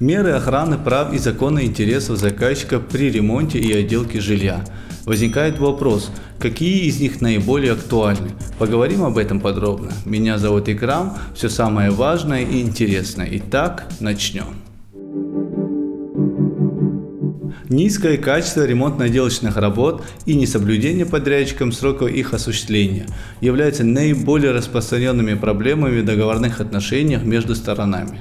Меры охраны прав и законных интересов заказчика при ремонте и отделке жилья. Возникает вопрос, какие из них наиболее актуальны? Поговорим об этом подробно. Меня зовут Икрам, все самое важное и интересное. Итак, начнем. Низкое качество ремонтно-отделочных работ и несоблюдение подрядчиком сроков их осуществления являются наиболее распространенными проблемами в договорных отношениях между сторонами.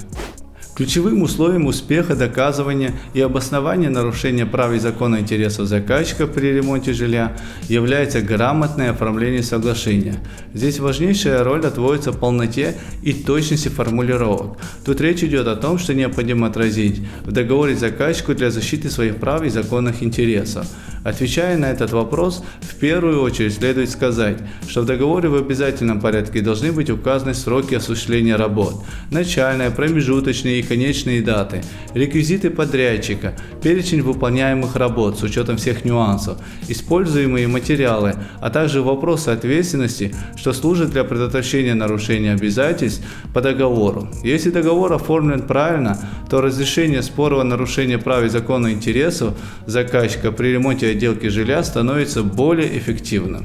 Ключевым условием успеха доказывания и обоснования нарушения прав и законных интересов заказчика при ремонте жилья является грамотное оформление соглашения. Здесь важнейшая роль отводится полноте и точности формулировок. Тут речь идет о том, что необходимо отразить в договоре заказчику для защиты своих прав и законных интересов. Отвечая на этот вопрос, в первую очередь следует сказать, что в договоре в обязательном порядке должны быть указаны сроки осуществления работ, начальные, промежуточные и конечные даты, реквизиты подрядчика, перечень выполняемых работ с учетом всех нюансов, используемые материалы, а также вопросы ответственности, что служит для предотвращения нарушения обязательств по договору. Если договор оформлен правильно, то разрешение спора о нарушении прав и законных интересов заказчика при ремонте и отделке жилья становится более эффективным.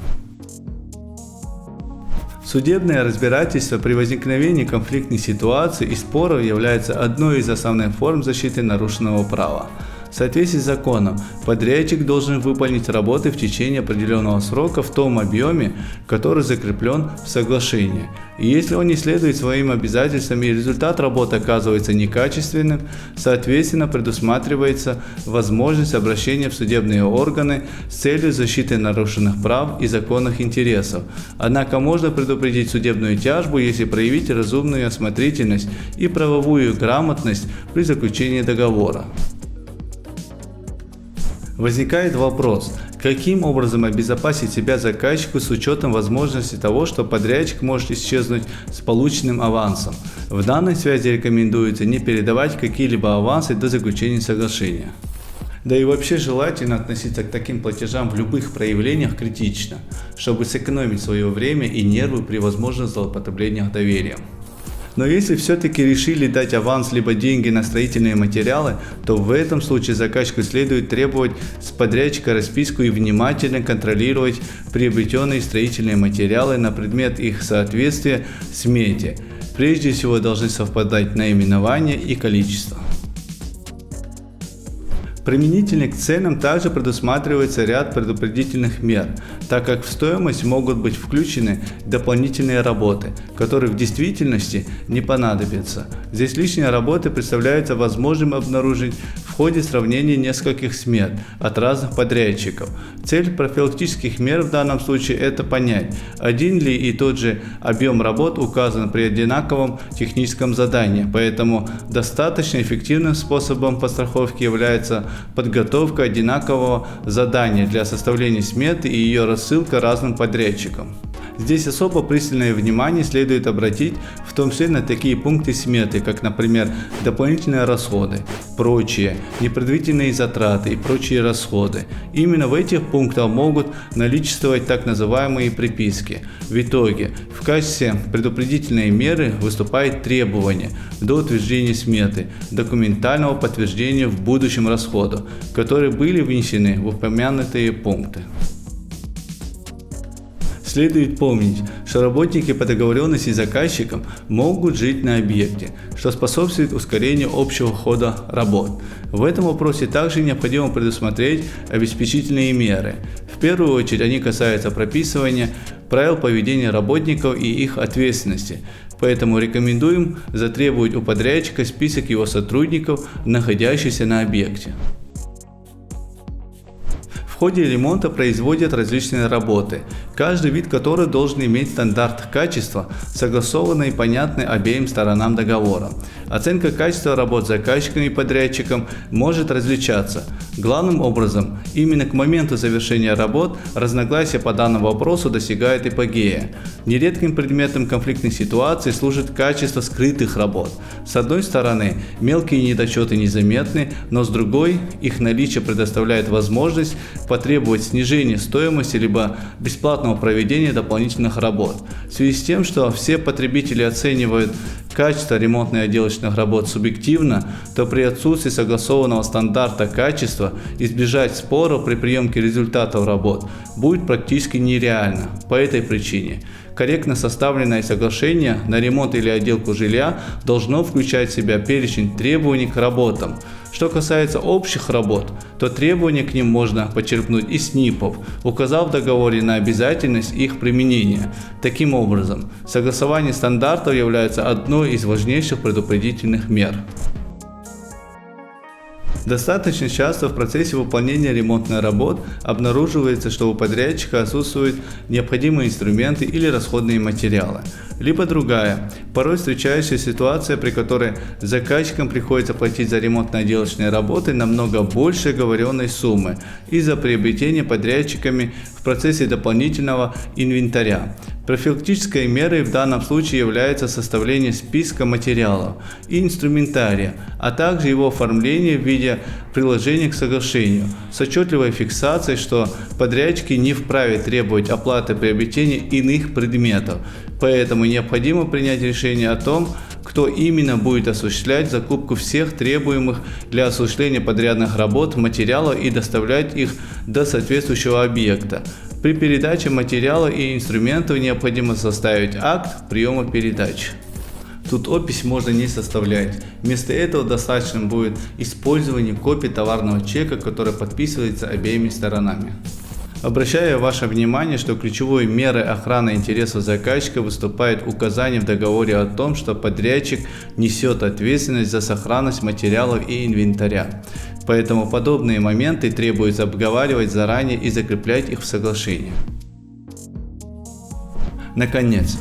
Судебное разбирательство при возникновении конфликтных ситуаций и споров является одной из основных форм защиты нарушенного права. В соответствии с законом, подрядчик должен выполнить работы в течение определенного срока в том объеме, который закреплен в соглашении. И если он не следует своим обязательствам и результат работы оказывается некачественным, соответственно предусматривается возможность обращения в судебные органы с целью защиты нарушенных прав и законных интересов. Однако можно предупредить судебную тяжбу, если проявить разумную осмотрительность и правовую грамотность при заключении договора. Возникает вопрос, каким образом обезопасить себя заказчику с учетом возможности того, что подрядчик может исчезнуть с полученным авансом. В данной связи рекомендуется не передавать какие-либо авансы до заключения соглашения. Да и вообще желательно относиться к таким платежам в любых проявлениях критично, чтобы сэкономить свое время и нервы при возможных злоупотреблениях доверием. Но если все-таки решили дать аванс либо деньги на строительные материалы, то в этом случае заказчику следует требовать с подрядчика расписку и внимательно контролировать приобретенные строительные материалы на предмет их соответствия смете. Прежде всего должны совпадать наименование и количество. Применительно к ценам также предусматривается ряд предупредительных мер, так как в стоимость могут быть включены дополнительные работы, которые в действительности не понадобятся. Здесь лишние работы представляется возможным обнаружить в ходе сравнения нескольких смет от разных подрядчиков. Цель профилактических мер в данном случае это понять, один ли и тот же объем работ указан при одинаковом техническом задании, поэтому достаточно эффективным способом подстраховки является подготовка одинакового задания для составления сметы и ее рассылка разным подрядчикам. Здесь особо пристальное внимание следует обратить в том числе на такие пункты сметы, как, например, дополнительные расходы, прочие, непредвиденные затраты и прочие расходы. Именно в этих пунктах могут наличествовать так называемые приписки. В итоге, в качестве предупредительной меры выступает требование до утверждения сметы документального подтверждения в будущем расходу, которые были внесены в упомянутые пункты. Следует помнить, что работники по договоренности с заказчиком могут жить на объекте, что способствует ускорению общего хода работ. В этом вопросе также необходимо предусмотреть обеспечительные меры. В первую очередь они касаются прописывания правил поведения работников и их ответственности. Поэтому рекомендуем затребовать у подрядчика список его сотрудников, находящихся на объекте. В ходе ремонта производят различные работы, каждый вид которых должен иметь стандарт качества, согласованный и понятный обеим сторонам договора. Оценка качества работ заказчиком и подрядчиком может различаться. Главным образом, именно к моменту завершения работ разногласия по данному вопросу достигают апогея. Нередким предметом конфликтных ситуаций служит качество скрытых работ. С одной стороны, мелкие недочеты незаметны, но с другой, их наличие предоставляет возможность потребовать снижения стоимости либо бесплатного бесплатного проведения дополнительных работ. В связи с тем, что все потребители оценивают качество ремонтных и отделочных работ субъективно, то при отсутствии согласованного стандарта качества избежать споров при приемке результатов работ будет практически нереально. По этой причине корректно составленное соглашение на ремонт или отделку жилья должно включать в себя перечень требований к работам. Что касается общих работ, то требования к ним можно почерпнуть из СНИПов, указав в договоре на обязательность их применения. Таким образом, согласование стандартов является одной из важнейших предупредительных мер. Достаточно часто в процессе выполнения ремонтных работ обнаруживается, что у подрядчика отсутствуют необходимые инструменты или расходные материалы. Либо другая, порой встречающаяся ситуация, при которой заказчикам приходится платить за ремонтно-отделочные работы намного больше оговоренной суммы из-за приобретения подрядчиками в процессе дополнительного инвентаря. Профилактической мерой в данном случае является составление списка материалов и инструментария, а также его оформление в виде приложения к соглашению с отчетливой фиксацией, что подрядчики не вправе требовать оплаты приобретения иных предметов, поэтому необходимо принять решение о том, кто именно будет осуществлять закупку всех требуемых для осуществления подрядных работ материалов и доставлять их до соответствующего объекта. При передаче материала и инструментов необходимо составить акт приема передачи. Тут опись можно не составлять. Вместо этого достаточно будет использования копии товарного чека, который подписывается обеими сторонами. Обращаю ваше внимание, что ключевой мерой охраны интересов заказчика выступает указание в договоре о том, что подрядчик несет ответственность за сохранность материалов и инвентаря. Поэтому подобные моменты требуется обговаривать заранее и закреплять их в соглашении. Наконец,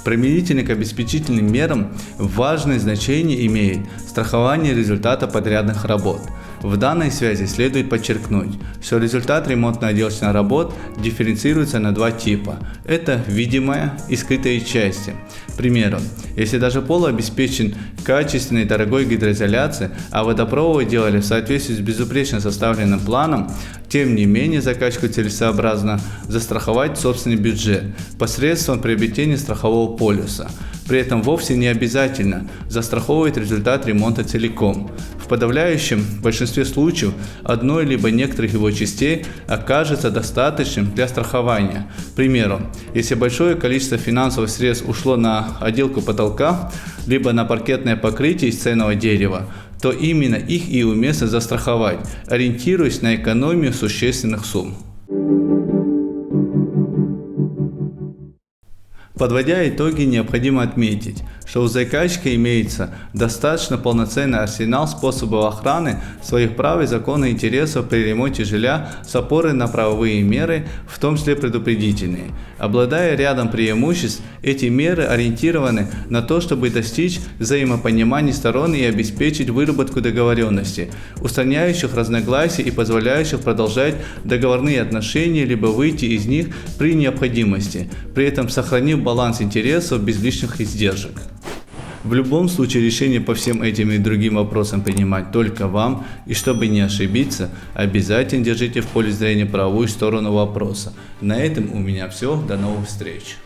применительно к обеспечительным мерам важное значение имеет страхование результата подрядных работ. В данной связи следует подчеркнуть, что результат ремонтно-отделочных работ дифференцируется на два типа. Это видимая и скрытые части. К примеру, если даже пол обеспечен качественной дорогой гидроизоляцией, а водопровод делали в соответствии с безупречно составленным планом, тем не менее заказчику целесообразно застраховать собственный бюджет посредством приобретения страхового полюса. При этом вовсе не обязательно застраховывать результат ремонта целиком. В подавляющем большинстве случаев одной либо некоторых его частей окажется достаточным для страхования. К примеру, если большое количество финансовых средств ушло на отделку потолка, либо на паркетное покрытие из ценного дерева, то именно их и уместно застраховать, ориентируясь на экономию существенных сумм. Подводя итоги, необходимо отметить, что у заказчика имеется достаточно полноценный арсенал способов охраны своих прав и законных интересов при ремонте жилья с опорой на правовые меры, в том числе предупредительные. Обладая рядом преимуществ, эти меры ориентированы на то, чтобы достичь взаимопонимания сторон и обеспечить выработку договоренностей, устраняющих разногласия и позволяющих продолжать договорные отношения либо выйти из них при необходимости, при этом сохранив баланс интересов без лишних издержек. В любом случае решение по всем этим и другим вопросам принимать только вам, и чтобы не ошибиться, обязательно держите в поле зрения правовую сторону вопроса. На этом у меня все, до новых встреч.